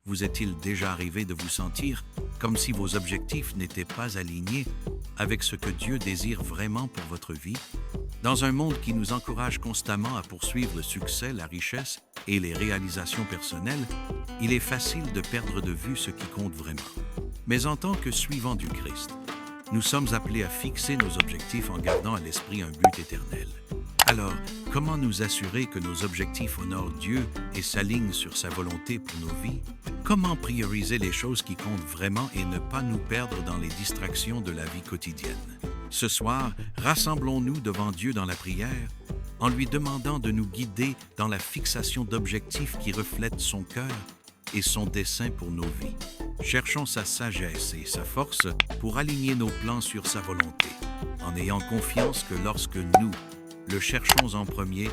Vous est-il déjà arrivé de vous sentir comme si vos objectifs n'étaient pas alignés avec ce que Dieu désire vraiment pour votre vie? Dans un monde qui nous encourage constamment à poursuivre le succès, la richesse et les réalisations personnelles, il est facile de perdre de vue ce qui compte vraiment. Mais en tant que suivants du Christ, nous sommes appelés à fixer nos objectifs en gardant à l'esprit un but éternel. Alors, comment nous assurer que nos objectifs honorent Dieu et s'alignent sur sa volonté pour nos vies? Comment prioriser les choses qui comptent vraiment et ne pas nous perdre dans les distractions de la vie quotidienne? Ce soir, rassemblons-nous devant Dieu dans la prière en lui demandant de nous guider dans la fixation d'objectifs qui reflètent son cœur et son dessein pour nos vies. Cherchons sa sagesse et sa force pour aligner nos plans sur sa volonté, en ayant confiance que lorsque nous le cherchons en premier,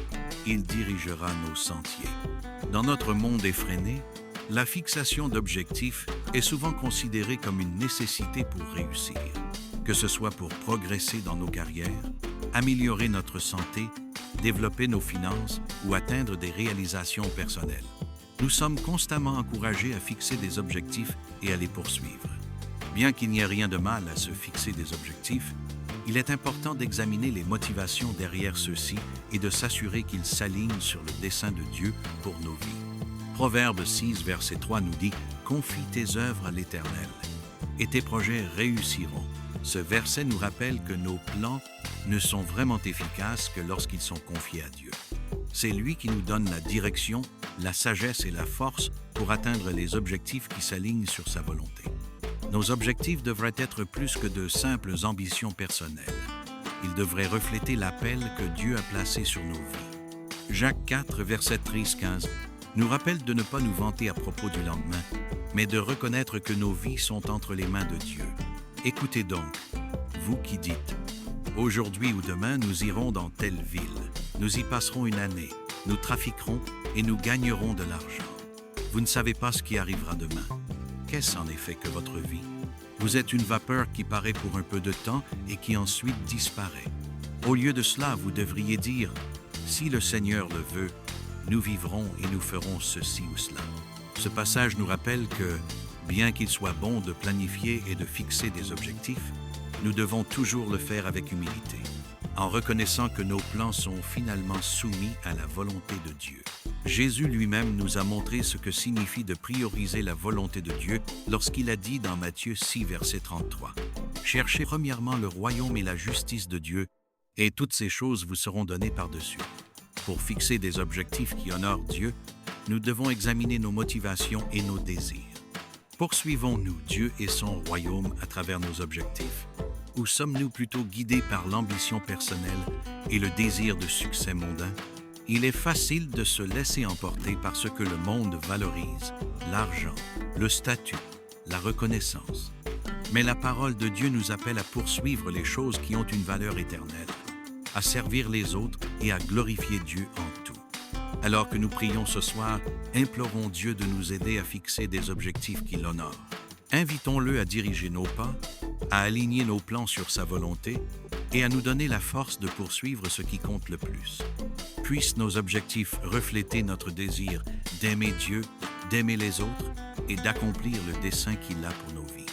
il dirigera nos sentiers. Dans notre monde effréné, la fixation d'objectifs est souvent considérée comme une nécessité pour réussir, que ce soit pour progresser dans nos carrières, améliorer notre santé, développer nos finances ou atteindre des réalisations personnelles. Nous sommes constamment encouragés à fixer des objectifs et à les poursuivre. Bien qu'il n'y ait rien de mal à se fixer des objectifs, il est important d'examiner les motivations derrière ceux-ci et de s'assurer qu'ils s'alignent sur le dessein de Dieu pour nos vies. Proverbe 6, verset 3 nous dit « Confie tes œuvres à l'Éternel, et tes projets réussiront ». Ce verset nous rappelle que nos plans ne sont vraiment efficaces que lorsqu'ils sont confiés à Dieu. C'est lui qui nous donne la direction, la sagesse et la force pour atteindre les objectifs qui s'alignent sur sa volonté. Nos objectifs devraient être plus que de simples ambitions personnelles. Ils devraient refléter l'appel que Dieu a placé sur nos vies. Jacques 4, verset 13-15, nous rappelle de ne pas nous vanter à propos du lendemain, mais de reconnaître que nos vies sont entre les mains de Dieu. Écoutez donc, vous qui dites « Aujourd'hui ou demain, nous irons dans telle ville. Nous y passerons une année, nous trafiquerons et nous gagnerons de l'argent. Vous ne savez pas ce qui arrivera demain. Qu'est-ce en effet que votre vie? Vous êtes une vapeur qui paraît pour un peu de temps et qui ensuite disparaît. Au lieu de cela, vous devriez dire « Si le Seigneur le veut, nous vivrons et nous ferons ceci ou cela. » Ce passage nous rappelle que, bien qu'il soit bon de planifier et de fixer des objectifs, nous devons toujours le faire avec humilité, en reconnaissant que nos plans sont finalement soumis à la volonté de Dieu. Jésus lui-même nous a montré ce que signifie de prioriser la volonté de Dieu lorsqu'il a dit dans Matthieu 6, verset 33, « Cherchez premièrement le royaume et la justice de Dieu, et toutes ces choses vous seront données par-dessus. » Pour fixer des objectifs qui honorent Dieu, nous devons examiner nos motivations et nos désirs. Poursuivons-nous Dieu et son royaume à travers nos objectifs? Ou sommes-nous plutôt guidés par l'ambition personnelle et le désir de succès mondain? Il est facile de se laisser emporter par ce que le monde valorise, l'argent, le statut, la reconnaissance. Mais la parole de Dieu nous appelle à poursuivre les choses qui ont une valeur éternelle, à servir les autres et à glorifier Dieu en tout. Alors que nous prions ce soir, implorons Dieu de nous aider à fixer des objectifs qui l'honorent. Invitons-le à diriger nos pas, à aligner nos plans sur sa volonté et à nous donner la force de poursuivre ce qui compte le plus. Puissent nos objectifs refléter notre désir d'aimer Dieu, d'aimer les autres et d'accomplir le dessein qu'il a pour nos vies.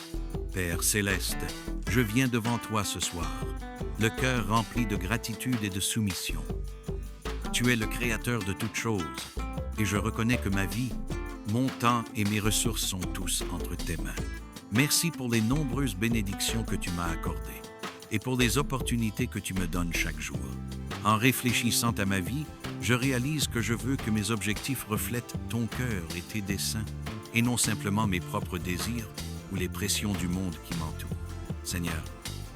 Père céleste, je viens devant toi ce soir, le cœur rempli de gratitude et de soumission. Tu es le Créateur de toutes choses et je reconnais que ma vie, mon temps et mes ressources sont tous entre tes mains. Merci pour les nombreuses bénédictions que tu m'as accordées et pour les opportunités que tu me donnes chaque jour. En réfléchissant à ma vie, je réalise que je veux que mes objectifs reflètent ton cœur et tes desseins, et non simplement mes propres désirs ou les pressions du monde qui m'entoure. Seigneur,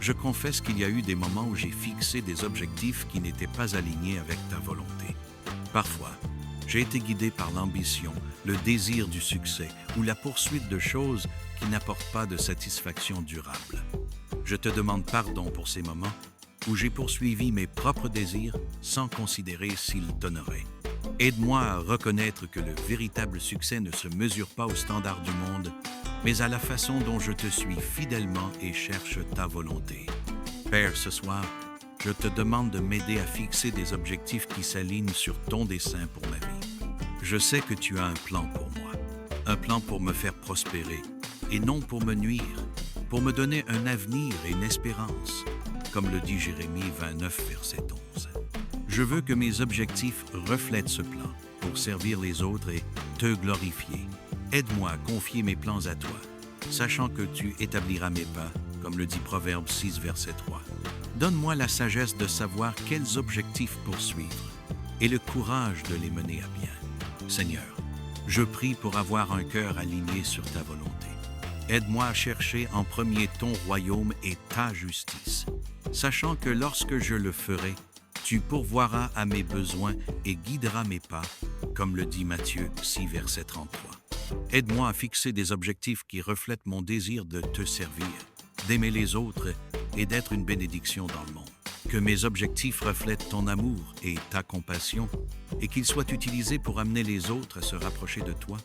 je confesse qu'il y a eu des moments où j'ai fixé des objectifs qui n'étaient pas alignés avec ta volonté. Parfois, j'ai été guidé par l'ambition, le désir du succès ou la poursuite de choses qui n'apportent pas de satisfaction durable. Je te demande pardon pour ces moments où j'ai poursuivi mes propres désirs sans considérer s'ils t'honoraient. Aide-moi à reconnaître que le véritable succès ne se mesure pas aux standards du monde, mais à la façon dont je te suis fidèlement et cherche ta volonté. Père, ce soir, je te demande de m'aider à fixer des objectifs qui s'alignent sur ton dessein pour ma vie. Je sais que tu as un plan pour moi, un plan pour me faire prospérer, et non pour me nuire, pour me donner un avenir et une espérance, comme le dit Jérémie 29, verset 11. Je veux que mes objectifs reflètent ce plan, pour servir les autres et te glorifier. Aide-moi à confier mes plans à toi, sachant que tu établiras mes pas, comme le dit Proverbe 6, verset 3. Donne-moi la sagesse de savoir quels objectifs poursuivre et le courage de les mener à bien. Seigneur, je prie pour avoir un cœur aligné sur ta volonté. Aide-moi à chercher en premier ton royaume et ta justice, sachant que lorsque je le ferai, tu pourvoiras à mes besoins et guideras mes pas, comme le dit Matthieu 6, verset 33. Aide-moi à fixer des objectifs qui reflètent mon désir de te servir, d'aimer les autres et d'être une bénédiction dans le monde. Que mes objectifs reflètent ton amour et ta compassion et qu'ils soient utilisés pour amener les autres à se rapprocher de toi.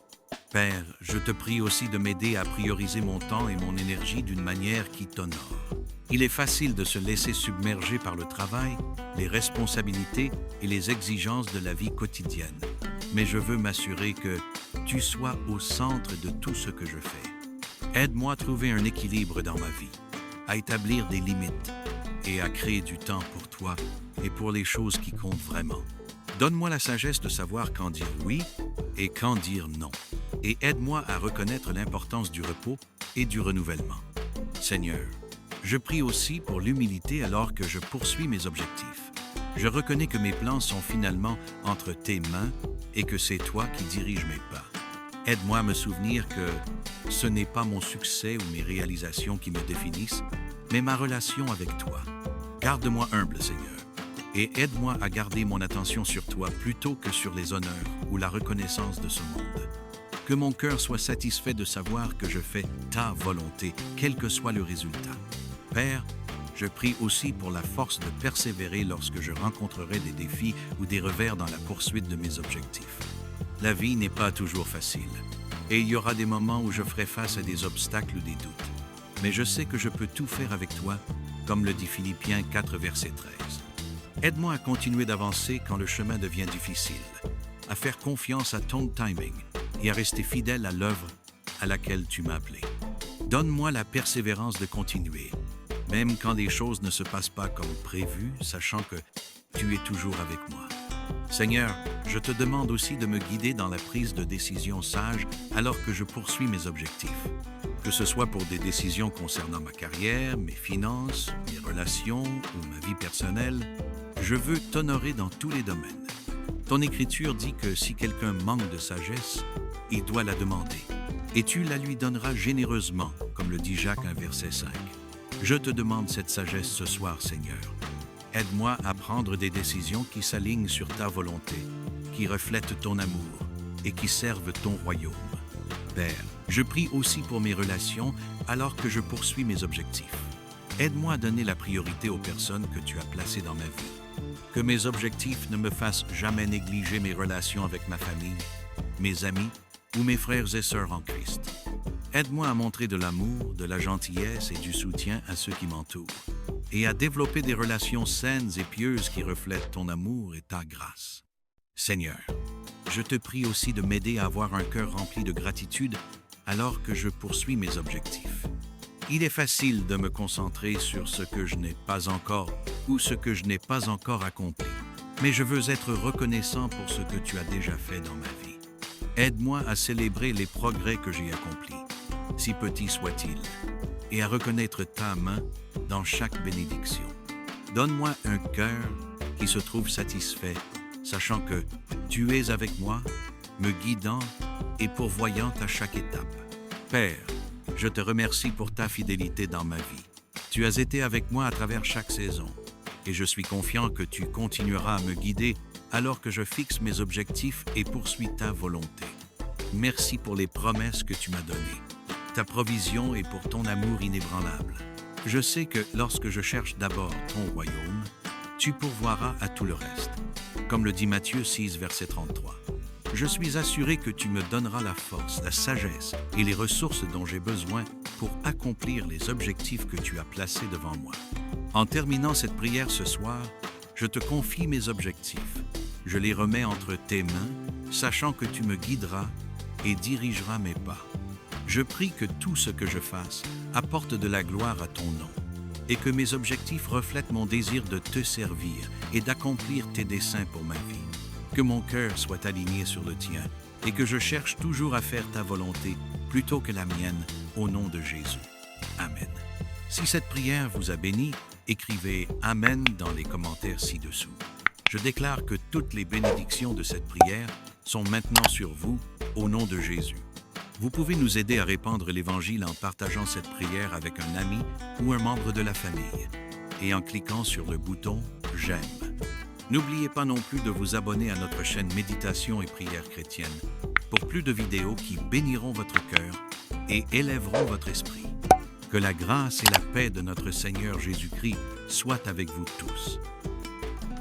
Père, je te prie aussi de m'aider à prioriser mon temps et mon énergie d'une manière qui t'honore. Il est facile de se laisser submerger par le travail, les responsabilités et les exigences de la vie quotidienne. Mais je veux m'assurer que tu sois au centre de tout ce que je fais. Aide-moi à trouver un équilibre dans ma vie, à établir des limites et à créer du temps pour toi et pour les choses qui comptent vraiment. Donne-moi la sagesse de savoir quand dire oui et quand dire non. Et aide-moi à reconnaître l'importance du repos et du renouvellement. Seigneur, je prie aussi pour l'humilité alors que je poursuis mes objectifs. Je reconnais que mes plans sont finalement entre tes mains et que c'est toi qui diriges mes pas. Aide-moi à me souvenir que ce n'est pas mon succès ou mes réalisations qui me définissent, mais ma relation avec toi. Garde-moi humble, Seigneur, et aide-moi à garder mon attention sur toi plutôt que sur les honneurs ou la reconnaissance de ce monde. Que mon cœur soit satisfait de savoir que je fais ta volonté, quel que soit le résultat. Père, je prie aussi pour la force de persévérer lorsque je rencontrerai des défis ou des revers dans la poursuite de mes objectifs. La vie n'est pas toujours facile, et il y aura des moments où je ferai face à des obstacles ou des doutes. Mais je sais que je peux tout faire avec toi, comme le dit Philippiens 4, verset 13. Aide-moi à continuer d'avancer quand le chemin devient difficile, à faire confiance à ton timing et à rester fidèle à l'œuvre à laquelle tu m'as appelé. Donne-moi la persévérance de continuer, même quand les choses ne se passent pas comme prévu, sachant que tu es toujours avec moi. Seigneur, je te demande aussi de me guider dans la prise de décisions sages alors que je poursuis mes objectifs. Que ce soit pour des décisions concernant ma carrière, mes finances, mes relations ou ma vie personnelle, je veux t'honorer dans tous les domaines. Ton Écriture dit que si quelqu'un manque de sagesse, il doit la demander. Et tu la lui donneras généreusement, comme le dit Jacques 1, verset 5. Je te demande cette sagesse ce soir, Seigneur. Aide-moi à prendre des décisions qui s'alignent sur ta volonté, qui reflètent ton amour et qui servent ton royaume. Père, je prie aussi pour mes relations alors que je poursuis mes objectifs. Aide-moi à donner la priorité aux personnes que tu as placées dans ma vie. Que mes objectifs ne me fassent jamais négliger mes relations avec ma famille, mes amis ou mes frères et sœurs en Christ. Aide-moi à montrer de l'amour, de la gentillesse et du soutien à ceux qui m'entourent, et à développer des relations saines et pieuses qui reflètent ton amour et ta grâce. Seigneur, je te prie aussi de m'aider à avoir un cœur rempli de gratitude alors que je poursuis mes objectifs. Il est facile de me concentrer sur ce que je n'ai pas encore ou ce que je n'ai pas encore accompli, mais je veux être reconnaissant pour ce que tu as déjà fait dans ma vie. Aide-moi à célébrer les progrès que j'ai accomplis, si petits soient-ils, et à reconnaître ta main dans chaque bénédiction. Donne-moi un cœur qui se trouve satisfait, sachant que tu es avec moi, me guidant et pourvoyant à chaque étape. Père, je te remercie pour ta fidélité dans ma vie. Tu as été avec moi à travers chaque saison, et je suis confiant que tu continueras à me guider alors que je fixe mes objectifs et poursuis ta volonté. Merci pour les promesses que tu m'as données, ta provision et pour ton amour inébranlable. Je sais que lorsque je cherche d'abord ton royaume, tu pourvoiras à tout le reste. Comme le dit Matthieu 6, verset 33. Je suis assuré que tu me donneras la force, la sagesse et les ressources dont j'ai besoin pour accomplir les objectifs que tu as placés devant moi. En terminant cette prière ce soir, je te confie mes objectifs. Je les remets entre tes mains, sachant que tu me guideras et dirigera mes pas. Je prie que tout ce que je fasse apporte de la gloire à ton nom et que mes objectifs reflètent mon désir de te servir et d'accomplir tes desseins pour ma vie. Que mon cœur soit aligné sur le tien et que je cherche toujours à faire ta volonté plutôt que la mienne, au nom de Jésus. Amen. Si cette prière vous a béni, écrivez « Amen » dans les commentaires ci-dessous. Je déclare que toutes les bénédictions de cette prière sont maintenant sur vous, au nom de Jésus. Vous pouvez nous aider à répandre l'Évangile en partageant cette prière avec un ami ou un membre de la famille et en cliquant sur le bouton « J'aime ». N'oubliez pas non plus de vous abonner à notre chaîne Méditation et Prière chrétienne pour plus de vidéos qui béniront votre cœur et élèveront votre esprit. Que la grâce et la paix de notre Seigneur Jésus-Christ soient avec vous tous.